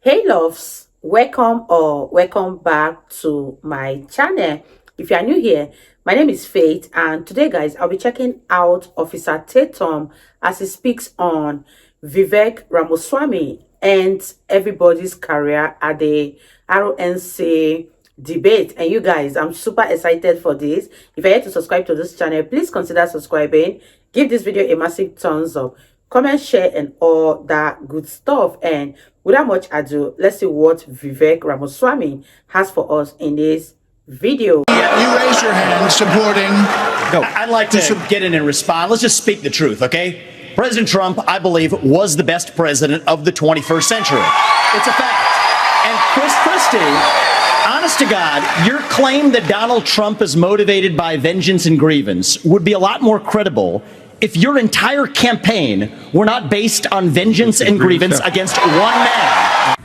Hey loves, welcome back to my channel. If you are new here, my name is Faith, and today guys I'll be checking out Officer Tatum as he speaks on Vivek Ramaswamy and everybody's career at the RNC debate. And you guys, I'm super excited for this. If you're yet to subscribe to this channel, please consider subscribing. Give this video a massive thumbs up, comment, share, and all that good stuff. And without much ado, let's see what Vivek Ramaswamy has for us in this video. You raise your hand supporting. Go. I'd like to get in and respond. Let's just speak the truth, okay? President Trump, I believe, was the best president of the 21st century. It's a fact. And Chris Christie, honest to God, your claim that Donald Trump is motivated by vengeance and grievance would be a lot more credible if your entire campaign were not based on vengeance and grievance against one man.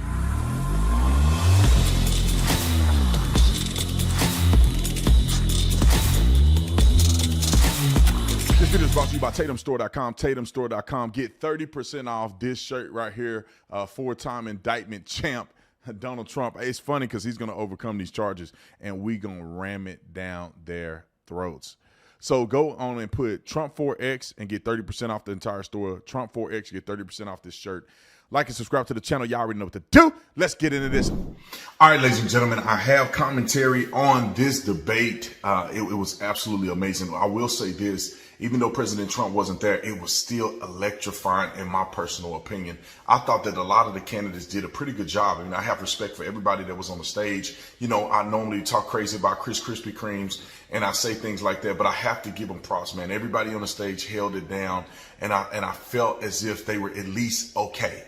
This video is brought to you by TatumStore.com. TatumStore.com. Get 30% off this shirt right here. Four-time indictment champ, Donald Trump. It's funny because he's going to overcome these charges, and we're going to ram it down their throats. So go on and put Trump4X and get 30% off the entire store. Trump4X, get 30% off this shirt. Like and subscribe to the channel. Y'all already know what to do. Let's get into this. All right, ladies and gentlemen, I have commentary on this debate. It was absolutely amazing. I will say this. Even though President Trump wasn't there, it was still electrifying in my personal opinion. I thought that a lot of the candidates did a pretty good job. I mean, I have respect for everybody that was on the stage. You know, I normally talk crazy about Krispy Kremes and I say things like that, but I have to give them props, man. Everybody on the stage held it down, and I felt as if they were at least okay.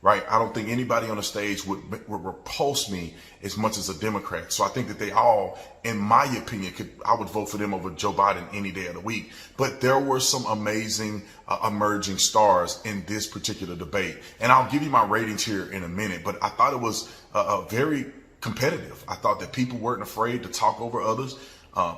Right? I don't think anybody on the stage would repulse me as much as a Democrat. So I think that they all, in my opinion, I would vote for them over Joe Biden any day of the week. But there were some amazing emerging stars in this particular debate. And I'll give you my ratings here in a minute, but I thought it was very competitive. I thought that people weren't afraid to talk over others.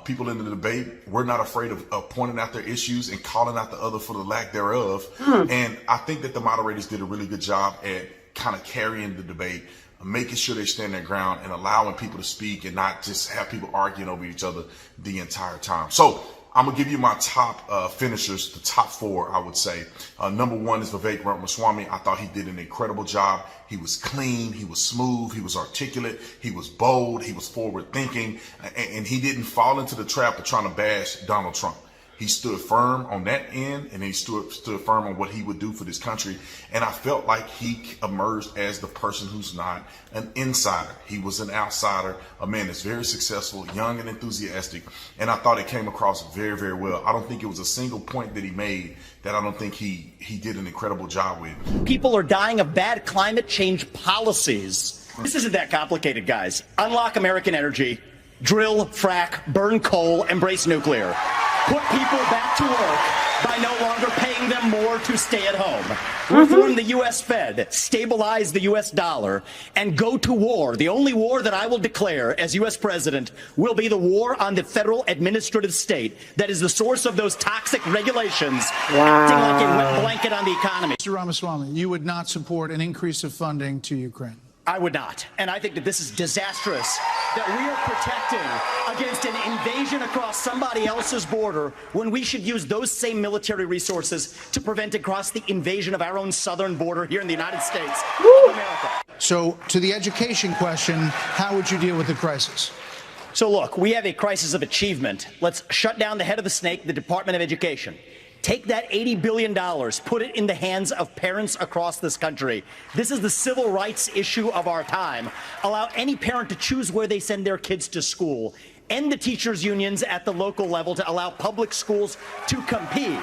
People in the debate were not afraid of pointing out their issues and calling out the other for the lack thereof. And I think that the moderators did a really good job at kind of carrying the debate, making sure they stand their ground and allowing people to speak and not just have people arguing over each other the entire time. So I'm going to give you my top finishers, the top four, I would say. Number one is Vivek Ramaswamy. I thought he did an incredible job. He was clean, he was smooth, he was articulate, he was bold, he was forward thinking, and he didn't fall into the trap of trying to bash Donald Trump. He stood firm on that end, and he stood firm on what he would do for this country. And I felt like he emerged as the person who's not an insider. He was an outsider, a man that's very successful, young and enthusiastic. And I thought it came across very, very well. I don't think it was a single point that he made that I don't think he did an incredible job with. People are dying of bad climate change policies. This isn't that complicated, guys. Unlock American energy, drill, frack, burn coal, embrace nuclear. Put people back to work by no longer paying them more to stay at home. Reform the U.S. Fed, stabilize the U.S. dollar, and go to war. The only war that I will declare as U.S. president will be the war on the federal administrative state that is the source of those toxic regulations acting like a wet blanket on the economy. Mr. Ramaswamy, you would not support an increase of funding to Ukraine. I would not. And I think that this is disastrous, that we are protecting against an invasion across somebody else's border when we should use those same military resources to prevent across the invasion of our own southern border here in the United States of America. So to the education question, how would you deal with the crisis? So look, we have a crisis of achievement. Let's shut down the head of the snake, the Department of Education. Take that $80 billion, put it in the hands of parents across this country. This is the civil rights issue of our time. Allow any parent to choose where they send their kids to school. End the teachers' unions at the local level to allow public schools to compete.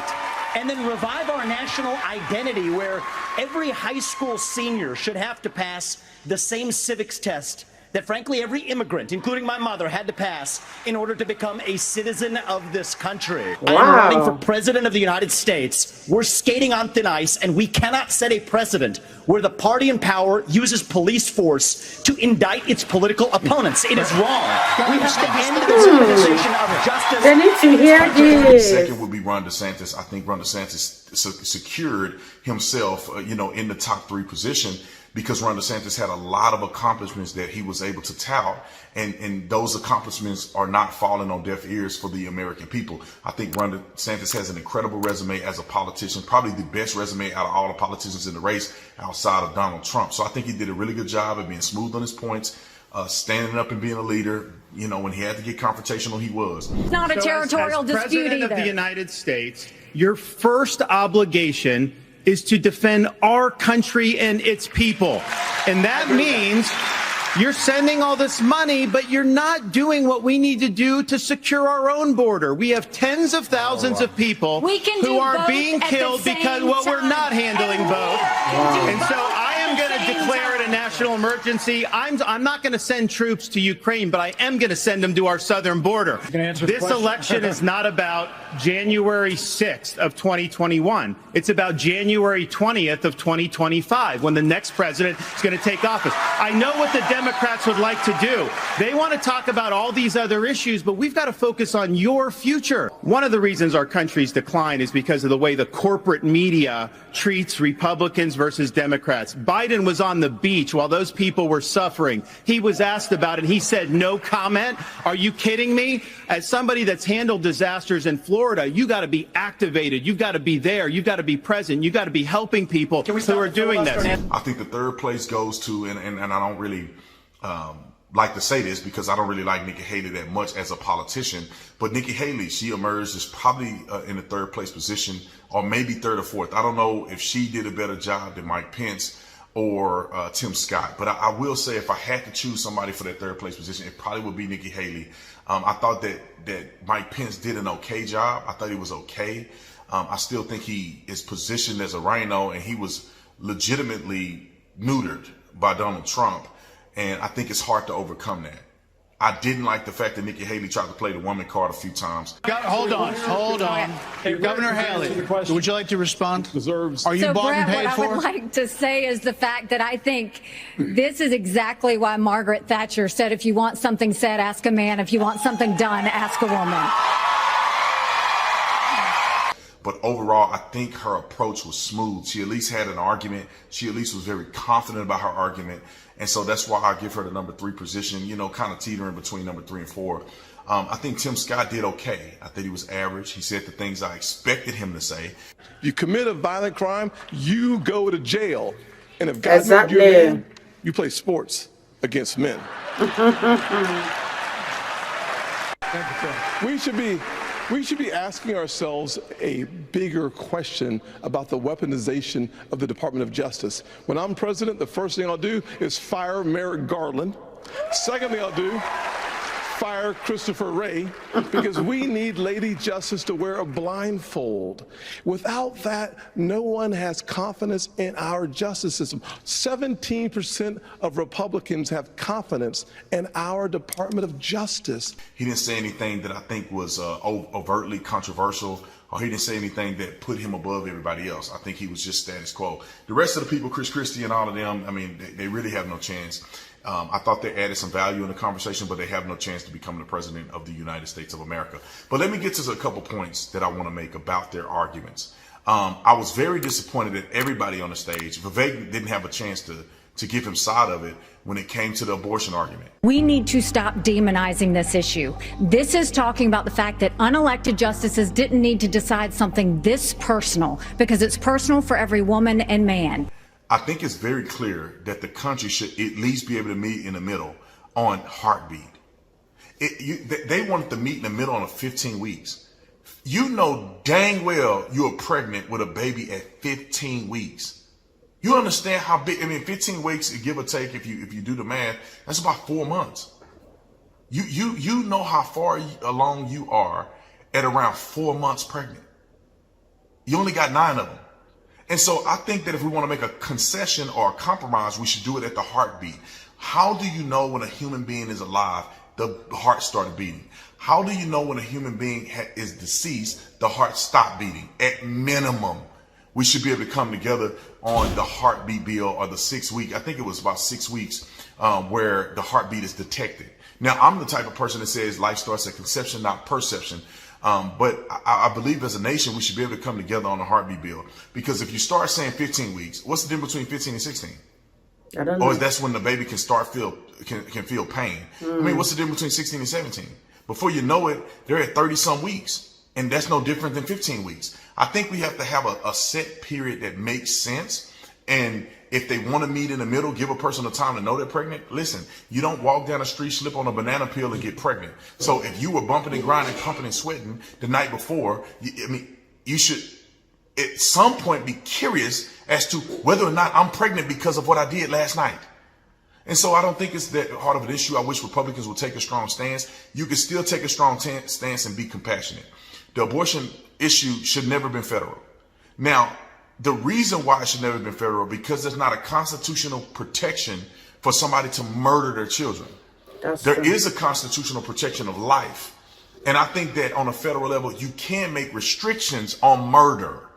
And then revive our national identity where every high school senior should have to pass the same civics test that, frankly, every immigrant, including my mother, had to pass in order to become a citizen of this country. Wow. I am running for president of the United States. We're skating on thin ice, and we cannot set a precedent where the party in power uses police force to indict its political opponents. It is wrong. We have to end this organization of justice. They need to hear this. Second would be Ron DeSantis. I think Ron DeSantis secured himself, in the top three position. because Ron DeSantis had a lot of accomplishments that he was able to tout, and those accomplishments are not falling on deaf ears for the American people. I think Ron DeSantis has an incredible resume as a politician, probably the best resume out of all the politicians in the race outside of Donald Trump. So I think he did a really good job of being smooth on his points, standing up and being a leader. You know, when he had to get confrontational, he was. It's not a territorial dispute either. President of the United States, your first obligation is to defend our country and its people. And that means you're sending all this money, but you're not doing what we need to do to secure our own border. We have tens of thousands of people who are being killed because we're not handling both. And so I am going to declare it a national emergency. I'm not going to send troops to Ukraine, but I am going to send them to our southern border. This election is not about January 6th of 2021. It's about January 20th of 2025, when the next president is going to take office. I know what the Democrats would like to do. They want to talk about all these other issues, but we've got to focus on your future. One of the reasons our country's decline is because of the way the corporate media treats Republicans versus Democrats. Biden was on the beach while those people were suffering. He was asked about it. He said, no comment. Are you kidding me? As somebody that's handled disasters in Florida, you got to be activated. You've got to be there. You've got to be present. You've got to be helping people who are doing this. I think the third place goes to, and I don't really like to say this because I don't really like Nikki Haley that much as a politician, but Nikki Haley, she emerged as probably in the third place position, or maybe third or fourth. I don't know if she did a better job than Mike Pence or Tim Scott, but I will say if I had to choose somebody for that third place position, it probably would be Nikki Haley. I thought that Mike Pence did an okay job. I thought he was okay. I still think he is positioned as a rhino, and he was legitimately neutered by Donald Trump. And I think it's hard to overcome that. I didn't like the fact that Nikki Haley tried to play the woman card a few times. Hold on. Hey, Governor Haley, would you like to respond? Are you bought and paid what for? I would like to say is the fact that I think this is exactly why Margaret Thatcher said, if you want something said, ask a man. If you want something done, ask a woman. But overall, I think her approach was smooth. She at least had an argument. She at least was very confident about her argument. And so that's why I give her the number 3 position, you know, kind of teetering between number 3 and 4. I think Tim Scott did okay. I think he was average. He said the things I expected him to say. You commit a violent crime, you go to jail. And if God Exactly. made you a man, you play sports against men. We should be asking ourselves a bigger question about the weaponization of the Department of Justice. When I'm president, the first thing I'll do is fire Merrick Garland. Second thing I'll do, fire Christopher Wray, because we need Lady Justice to wear a blindfold. Without that, no one has confidence in our justice system. 17% of Republicans have confidence in our Department of Justice. He didn't say anything that I think was overtly controversial, or he didn't say anything that put him above everybody else. I think he was just status quo. The rest of the people, Chris Christie and all of them, I mean, they really have no chance. I thought they added some value in the conversation, but they have no chance to become the president of the United States of America. But let me get to a couple points that I want to make about their arguments. I was very disappointed that everybody on the stage, Vivek didn't have a chance to give him side of it when it came to the abortion argument. We need to stop demonizing this issue. This is talking about the fact that unelected justices didn't need to decide something this personal, because it's personal for every woman and man. I think it's very clear that the country should at least be able to meet in the middle on heartbeat. They wanted to meet in the middle on 15 weeks. You know dang well you're pregnant with a baby at 15 weeks. You understand how big, 15 weeks, give or take, if you do the math, that's about 4 months. You know how far along you are at around 4 months pregnant. You only got 9 of them. And so I think that if we want to make a concession or a compromise, we should do it at the heartbeat. How do you know when a human being is alive, the heart started beating? How do you know when a human being is deceased, the heart stopped beating? At minimum, we should be able to come together on the heartbeat bill, or the 6 week. I think it was about 6 weeks where the heartbeat is detected. Now, I'm the type of person that says life starts at conception, not perception. But I believe as a nation, we should be able to come together on a heartbeat bill. Because if you start saying 15 weeks, what's the difference between 15 and 16? I don't Or know. is that's when the baby can feel pain? I mean, what's the difference between 16 and 17? Before you know it, they're at 30 some weeks, and that's no different than 15 weeks. I think we have to have a set period that makes sense. And if they want to meet in the middle, give a person the time to know they're pregnant. Listen, you don't walk down the street, slip on a banana peel, and get pregnant. So if you were bumping and grinding, pumping and sweating the night before, you should at some point be curious as to whether or not I'm pregnant because of what I did last night. And so I don't think it's that hard of an issue. I wish Republicans would take a strong stance. You can still take a strong stance and be compassionate. The abortion issue should never have been federal. Now, the reason why it should never have been federal, because there's not a constitutional protection for somebody to murder their children. There is a constitutional protection of life. And I think that on a federal level, you can make restrictions on murder.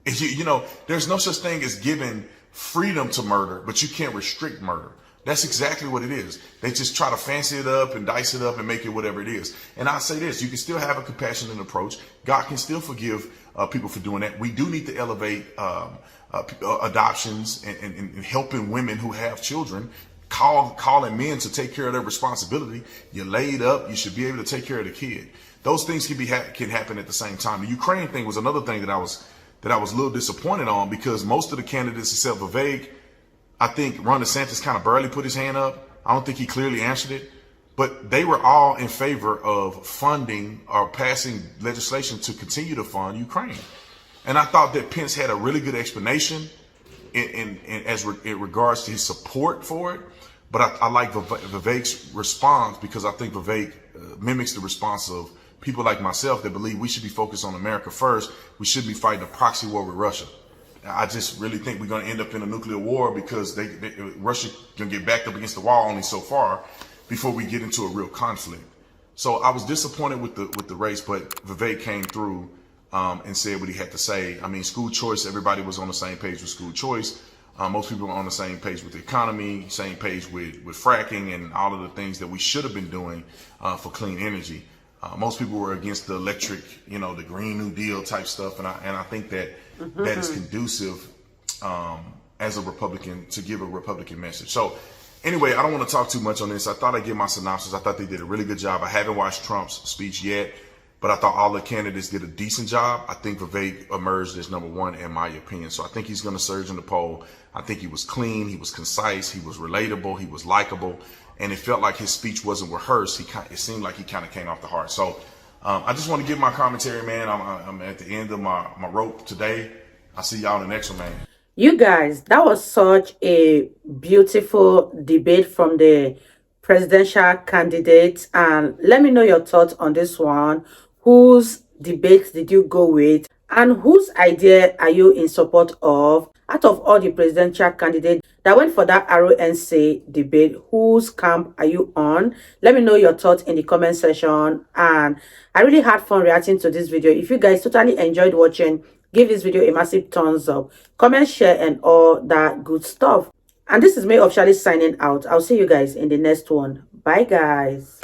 You know, there's no such thing as giving freedom to murder, but you can't restrict murder. That's exactly what it is. They just try to fancy it up and dice it up and make it whatever it is. And I say this, you can still have a compassionate approach. God can still forgive people for doing that. We do need to elevate adoptions and helping women who have children, calling men to take care of their responsibility. You're laid up, you should be able to take care of the kid. Those things can happen at the same time. The Ukraine thing was another thing that I was a little disappointed on, because most of the candidates except Vivek, I think Ron DeSantis kind of barely put his hand up. I don't think he clearly answered it, but they were all in favor of funding or passing legislation to continue to fund Ukraine. And I thought that Pence had a really good explanation in regards to his support for it. But I like Vivek's response, because I think Vivek mimics the response of people like myself that believe we should be focused on America first. We should be fighting a proxy war with Russia. I just really think we're going to end up in a nuclear war, because Russia can get backed up against the wall only so far before we get into a real conflict. So I was disappointed with the race, but Vivek came through and said what he had to say. I mean, school choice, everybody was on the same page with school choice. Most people were on the same page with the economy, same page with fracking and all of the things that we should have been doing for clean energy. Most people were against the electric, the Green New Deal type stuff. And I think that that is conducive as a Republican to give a Republican message. So anyway, I don't want to talk too much on this. I thought I'd give my synopsis. I thought they did a really good job. I haven't watched Trump's speech yet, but I thought all the candidates did a decent job. I think Vivek emerged as number one in my opinion. So I think he's going to surge in the poll. I think he was clean. He was concise. He was relatable. He was likable. And it felt like his speech wasn't rehearsed. It seemed like he kind of came off the heart. So I just want to give my commentary, man. I'm at the end of my rope today. I'll see y'all in the next one, man. You guys, that was such a beautiful debate from the presidential candidates. And let me know your thoughts on this one. Whose debate did you go with? And whose idea are you in support of? Out of all the presidential candidates that went for that RNC debate, whose camp are you on? Let me know your thoughts in the comment section. And I really had fun reacting to this video. If you guys totally enjoyed watching, give this video a massive thumbs up, comment, share, and all that good stuff. And this is me officially signing out. I'll see you guys in the next one. Bye, guys.